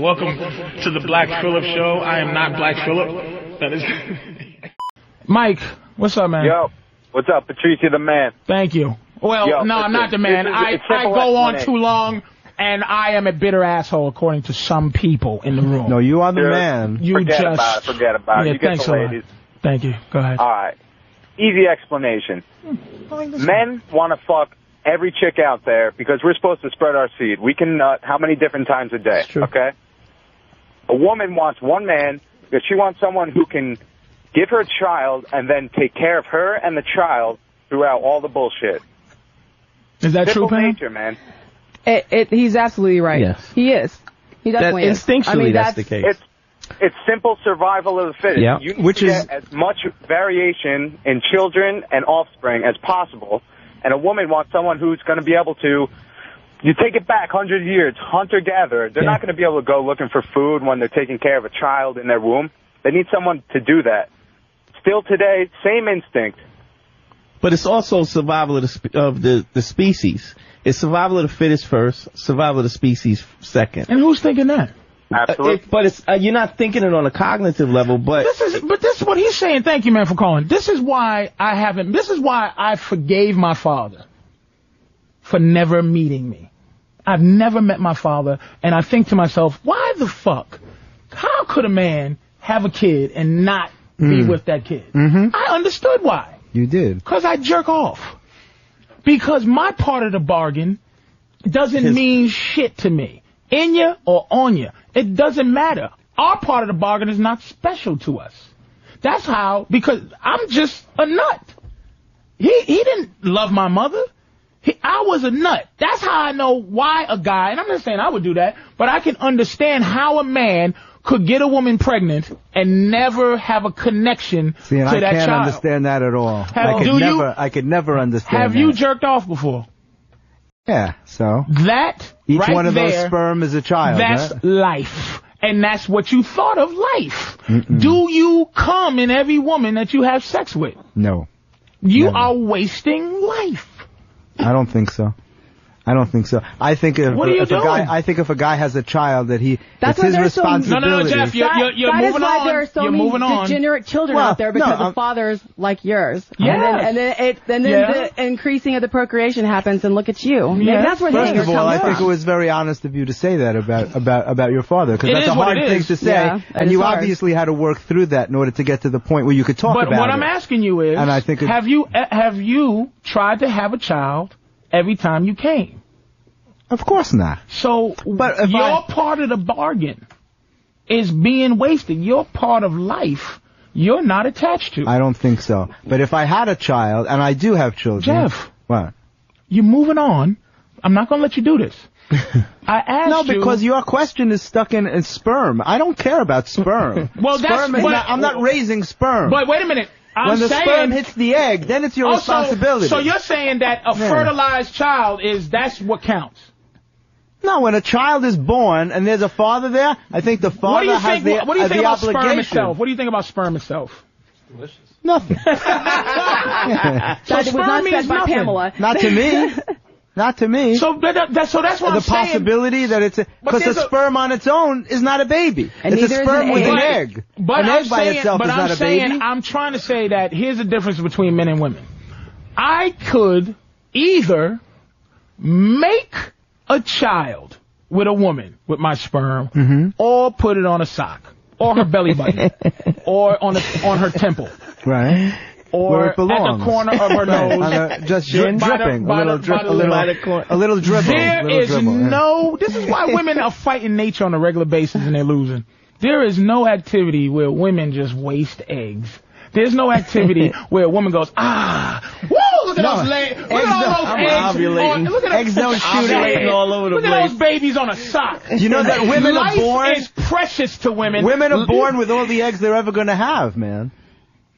Welcome to the Black Phillip Show. I am not Black Phillip. That is Mike, what's up, man? Yo, what's up, Patrice, the man? Thank you. Well, Yo, no, I'm not the man. I go on too long, and I am a bitter asshole, according to some people in the room. No, you are the man. You forget about it. Forget about it. Yeah, You get thanks the a lot. ladies. Thank you. Go ahead. All right. Easy explanation. Men want to fuck every chick out there because we're supposed to spread our seed. We can nut how many different times a day, okay? A woman wants one man because she wants someone who can give her a child and then take care of her and the child throughout all the bullshit. Is that true, Pam? Nature, man. He's absolutely right. Yes. He is. He definitely is. Instinctually, that's the case. It's simple survival of the fittest. Yeah. You need to get as much variation in children and offspring as possible. And a woman wants someone who's going to be able to, you take it back 100 years, hunter-gatherer. They're not going to be able to go looking for food when they're taking care of a child in their womb. They need someone to do that. Still today, same instinct. But it's also survival of the species. It's survival of the fittest first, survival of the species second. And who's thinking that? Absolutely. But it's you're not thinking it on a cognitive level, but this is what he's saying. Thank you, man, for calling. This is why I forgave my father for never meeting me. I've never met my father, and I think to myself, why the fuck? How could a man have a kid and not be with that kid? I understood why. You did. Because I jerk off. Because my part of the bargain doesn't mean shit to me. In ya or on ya. It doesn't matter. Our part of the bargain is not special to us. That's how, because I'm just a nut. He didn't love my mother. I was a nut. That's how I know why a guy, and I'm not saying I would do that, but I can understand how a man could get a woman pregnant and never have a connection to that child. I can't understand that at all. I could never understand that. Have you jerked off before? Yeah, so? Each one of those sperm is a child, that's right? life. And that's what you thought of life. Mm-mm. Do you come in every woman that you have sex with? No. You Never. are wasting life. I don't think so. I think if a guy has a child that it's his responsibility. No, Jeff, you're moving on. That is why there are so many degenerate children out there because of fathers like yours. Yes. And then the increasing of the procreation happens, and look at you. Maybe that's where First of all, I think it was very honest of you to say that about your father, because that's a hard thing to say, and you obviously had to work through that in order to get to the point where you could talk about it. But what I'm asking you is, and I think have you tried to have a child every time you came? Of course not. So, but your part of the bargain is being wasted. Your part of life, you're not attached to. I don't think so. But if I had a child, and I do have children... Jeff. What? You're moving on. I'm not going to let you do this. I asked you... No, because your question is stuck in sperm. I don't care about sperm. Well, I'm not raising sperm. But wait a minute. When the sperm hits the egg, then it's your responsibility. So you're saying that a fertilized child that's what counts? No, when a child is born and there's a father there, I think the father has the obligation. What do you think about sperm itself? What do you think about sperm itself? Delicious. Nothing. That was not said by Pamela. Not to me. Not to me. So that's what I'm saying. The possibility that it's because the sperm on its own is not a baby. It's a sperm with an egg. But an egg by itself is not a baby. I'm trying to say that here's the difference between men and women. I could either make a child with a woman with my sperm, or put it on a sock, or her belly button, or on her temple, right, or where it belongs. at the corner of her nose, just dripping, a little dribble. This is why women are fighting nature on a regular basis and they're losing. There is no activity where women just waste eggs. There's no activity where a woman goes, whoa, look at those legs. Look at all those eggs. Look at eggs don't shoot all over the place. Look at those babies on a sock. You know that women are born... Life is precious to women. Women are born with all the eggs they're ever going to have, man.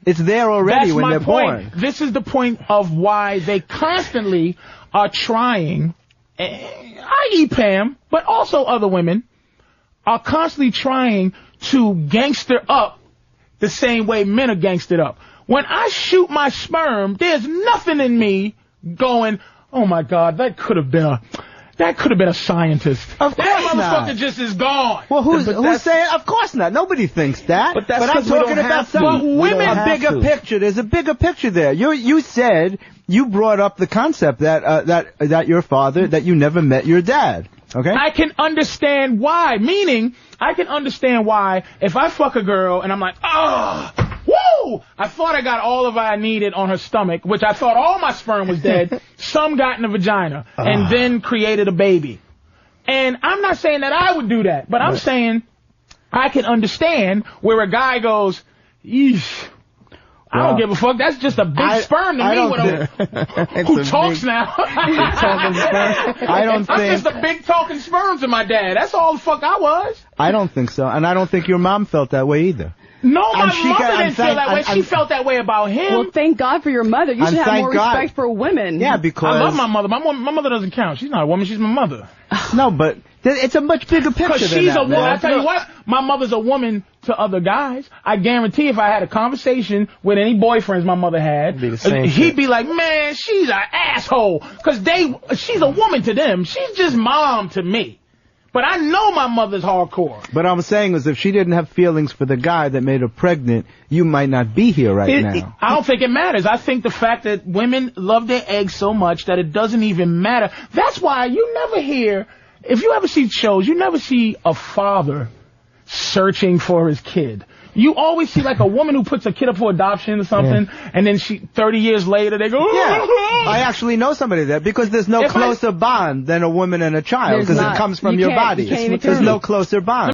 It's there already when they're born. This is the point of why they constantly are trying, i.e. Pam, but also other women, are constantly trying to gangster up the same way men are gangstered up. When I shoot my sperm, there's nothing in me going, oh my God, that could have been a scientist. Of course motherfucker just is gone. Well, who's saying? Of course not. Nobody thinks that. But that's I'm talking about something. Women, a bigger picture. There's a bigger picture there. You said you brought up the concept that your father, that you never met your dad. Okay. I can understand why. Meaning, I can understand why if I fuck a girl and I'm like, woo! I thought I got all of I needed on her stomach, which I thought all my sperm was dead. Some got in the vagina and then created a baby. And I'm not saying that I would do that, but I'm saying I can understand where a guy goes, yeesh. I don't give a fuck. That's just a big sperm to me. Who talks now? I don't think. I'm just a big talking sperm to my dad. That's all the fuck I was. I don't think so, and I don't think your mom felt that way either. No, my mother didn't feel that way. She felt that way about him. Well, thank God for your mother. You should have more respect for women. Yeah, because I love my mother. My mother doesn't count. She's not a woman. She's my mother. No, but it's a much bigger picture than that. Because she's a woman. I tell you what, my mother's a woman to other guys. I guarantee if I had a conversation with any boyfriends my mother had, he'd be like, man, she's an asshole. Because she's a woman to them. She's just mom to me. But I know my mother's hardcore. But I'm saying is if she didn't have feelings for the guy that made her pregnant, you might not be here now. I don't think it matters. I think the fact that women love their eggs so much that it doesn't even matter. That's why you never hear, if you ever see shows, you never see a father searching for his kid. You always see like a woman who puts a kid up for adoption or something, and then 30 years later they go, I actually know somebody that, because there's no closer bond than a woman and a child, because it comes from your body. There's no closer bond.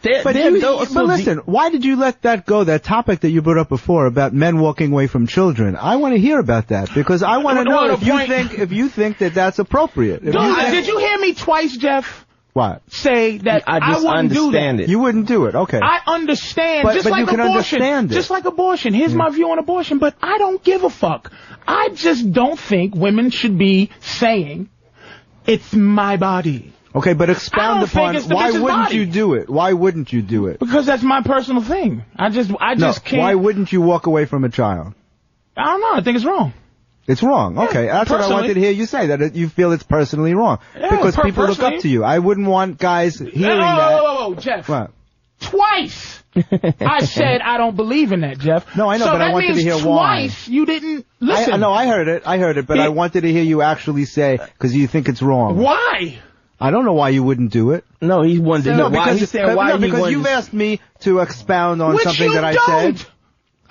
But listen, why did you let that go, that topic that you brought up before about men walking away from children? I want to hear about that, because I want to know if you think that that's appropriate. Did you hear me twice, Jeff? What? Say that I wouldn't do that. You wouldn't do it, okay. I understand, but like you can abortion. Understand it. Just like abortion. Here's my view on abortion, but I don't give a fuck. I just don't think women should be saying, it's my body. Okay, but expound upon why wouldn't you do it? Why wouldn't you do it? Because that's my personal thing. I just can't. Why wouldn't you walk away from a child? I don't know. I think it's wrong. It's wrong. Okay, that's what I wanted to hear you say, that you feel it's personally wrong. Because people look up to you. I wouldn't want guys hearing that. Whoa, Jeff. What? Twice I said I don't believe in that, Jeff. No, I know, but I wanted to hear why. Twice you didn't listen. No, I heard it, but I wanted to hear you actually say, because you think it's wrong. Why? I don't know why you wouldn't do it. No, he wanted to know why. Because you've asked me to expound on something that I said.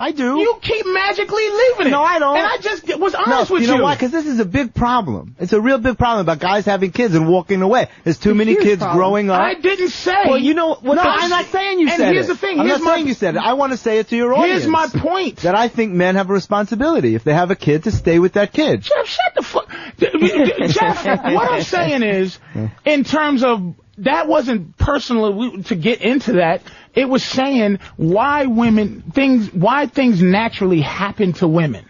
I do. You keep magically leaving it. No, I don't. And I just was honest with you. You know why? Because this is a big problem. It's a real big problem about guys having kids and walking away. There's too many kids growing up. I didn't say. Well, you know what? No, I'm not saying you said it. And here's the thing. I'm not saying you said it. I want to say it to your audience. Here's my point. That I think men have a responsibility, if they have a kid, to stay with that kid. Jeff, shut the fuck. Jeff, what I'm saying is, in terms of, that wasn't personal to get into that. It was saying why things naturally happen to women.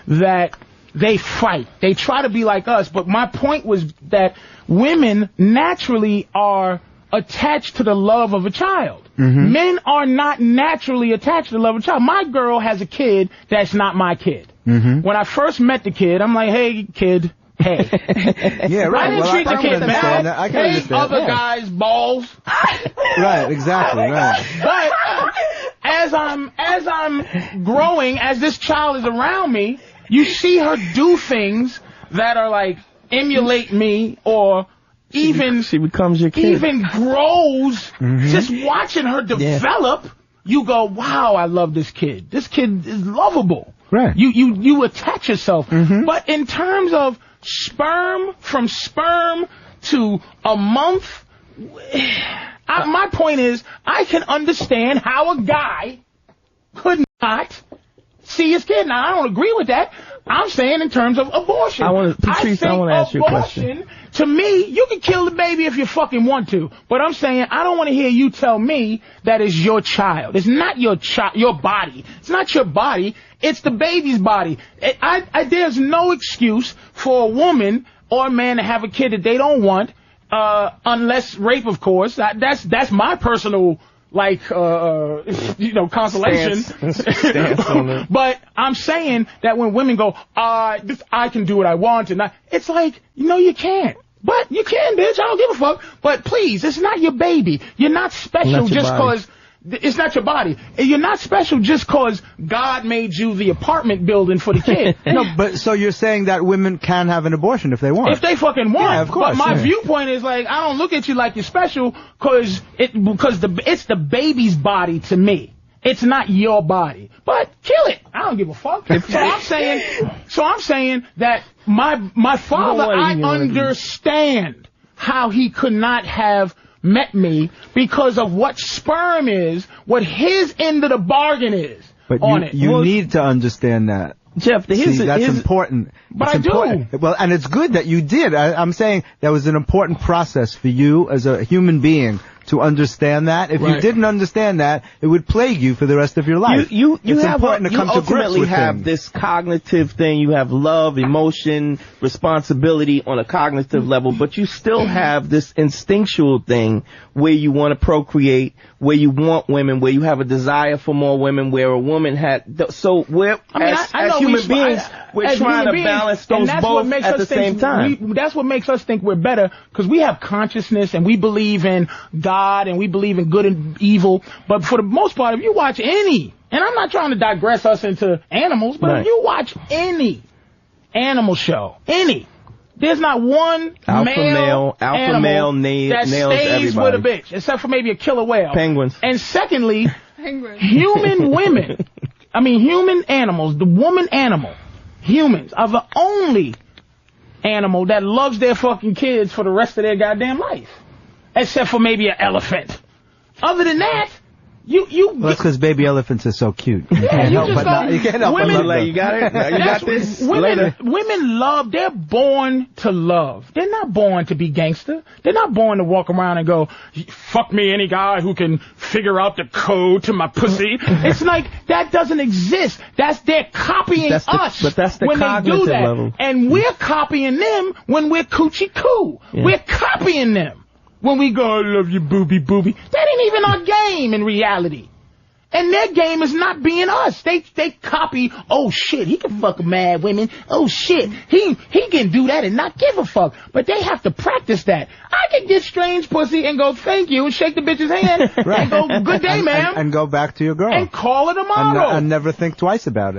That they fight. They try to be like us. But my point was that women naturally are attached to the love of a child. Mm-hmm. Men are not naturally attached to the love of a child. My girl has a kid that's not my kid. Mm-hmm. When I first met the kid, I'm like, hey, kid. Hey. Yeah, right. I didn't treat the kid bad. Hey, other guys' balls. Right, exactly, right. But as I'm growing, as this child is around me, you see her do things that are like emulate me, or even she becomes your kid. Even grows. Mm-hmm. Just watching her develop, you go, wow, I love this kid. This kid is lovable. Right. You attach yourself. Mm-hmm. But in terms of from sperm to a month, my point is, I can understand how a guy could not see his kid. Now, I don't agree with that. I'm saying in terms of abortion. Patrice, I want to ask you a question. To me, you can kill the baby if you fucking want to. But I'm saying, I don't want to hear you tell me that it's your child. It's not your body. It's not your body. It's the baby's body. There's no excuse for a woman or a man to have a kid that they don't want, unless rape, of course. That's my personal, consolation. Stance on it. But I'm saying that when women go, I can do what I want, and it's like, no, you can't. But you can, bitch. I don't give a fuck. But please, it's not your baby. You're not special just because it's not your body. You're not special just because God made you the apartment building for the kid. No, but so you're saying that women can have an abortion if they want. If they fucking want. Yeah, of course. But my viewpoint is like, I don't look at you like you're special because it's the baby's body to me. It's not your body. But kill it. I don't give a fuck. So I'm saying that my father, I understand how he could not have met me because of what sperm is, what his end of the bargain is on it. You need to understand that. Jeff, that's important. But I do. Well, and it's good that you did. I'm saying that was an important process for you as a human being to understand that. If you didn't understand that, it would plague you for the rest of your life. It's important to come to grips with have this cognitive thing. You have love, emotion, responsibility on a cognitive level, but you still have this instinctual thing where you want to procreate, where you want women, where you have a desire for more women, where a woman had. So as human beings, we're trying to balance those both at the same time. That's what makes us think we're better, because we have consciousness and we believe in God and we believe in good and evil. But for the most part, if you watch any, and I'm not trying to digress us into animals, but if you watch any animal show, there's not one male that stays with a bitch, except for maybe a killer whale. Penguins. And secondly, human women, human animals, the woman animal, humans are the only animal that loves their fucking kids for the rest of their goddamn life. Except for maybe an elephant. Other than that, well, that's because baby elephants are so cute. Yeah, you can't help women, you got it? You got this? Women love, they're born to love. They're not born to be gangster. They're not born to walk around and go, fuck me, any guy who can figure out the code to my pussy. It's like, that doesn't exist. They're copying us but that's the when they do that. Level. And we're copying them when we're coochie coo. Yeah. We're copying them. When we go, I love you, booby. That ain't even our game in reality. And their game is not being us. They copy, oh shit, he can fuck mad women. Oh shit, he can do that and not give a fuck. But they have to practice that. I can get strange pussy and go, thank you, and shake the bitch's hand and go, good day, ma'am. And go back to your girl. And call her tomorrow. And never think twice about it.